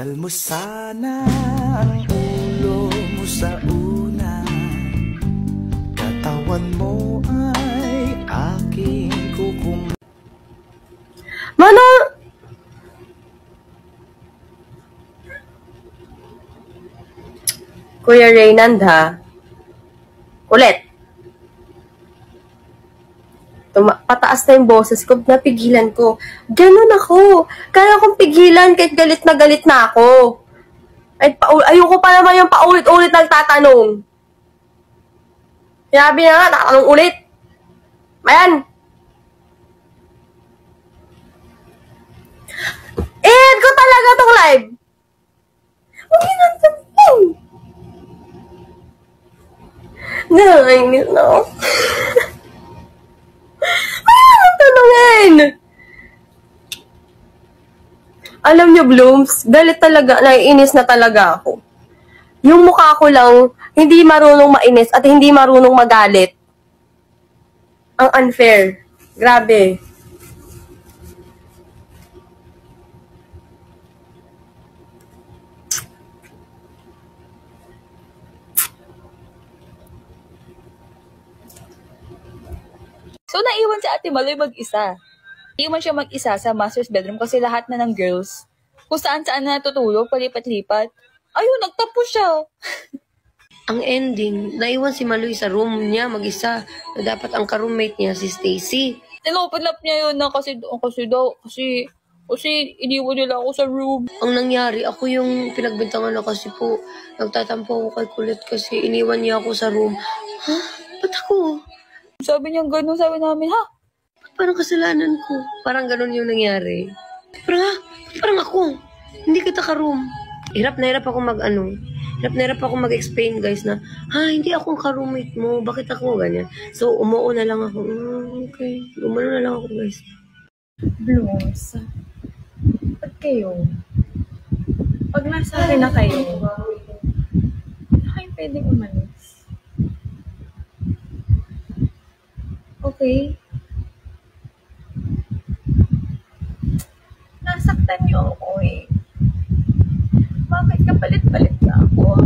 Mahal mo sana ang ulo mo sa una, katawan mo ay aking kukum. Mano! Kuya Reynand, ha? Ulit. Pataas na yung boses ko, napigilan ko. Ganun ako. Kaya kong pigilan kahit galit na ako. Ayoko pa naman yung paulit-ulit nagtatanong. Sinabi na nga, tatanong ulit. Ayan. Ko talaga tong live. Huwag yun ang sabihin. Nakainis na ako. Alam niyo, Blooms, galit talaga, naiinis na talaga ako. Yung mukha ko lang, hindi marunong mainis at hindi marunong magalit. Ang unfair. Grabe. So, naiwan si Ate Maloy mag-isa. Naiwan siya mag-isa sa master's bedroom kasi lahat na ng girls, kung saan-saan na natutulog, palipat-lipat. Ayun, nagtapos siya. Ang ending, naiwan si Maloy sa room niya mag-isa na dapat ang ka-roommate niya si Stacy. Ninopen up niya yun na kasi iniwan nila ako sa room. Ang nangyari, ako yung pinagbintangan na kasi po, nagtatampo ako kay Kulit kasi iniwan niya ako sa room. Ha? Ba't ako? Sabi niya gano'n, sabi namin, ha? Parang kasalanan ko. Parang ganun yung nangyari. Parang ako. Hindi kita ka-room. Hirap na hirap ako mag-explain, guys, na, hindi ako ka-roommate mo. Bakit ako ganyan? So, umuo na lang ako. Okay. Umano na lang ako, guys. Blooms, ba't kayo? Pag nasa akin na kayo, kayo pwedeng umalis. Okay? Nasaktan niyo ako eh. Bakit kapalit-palit na ako?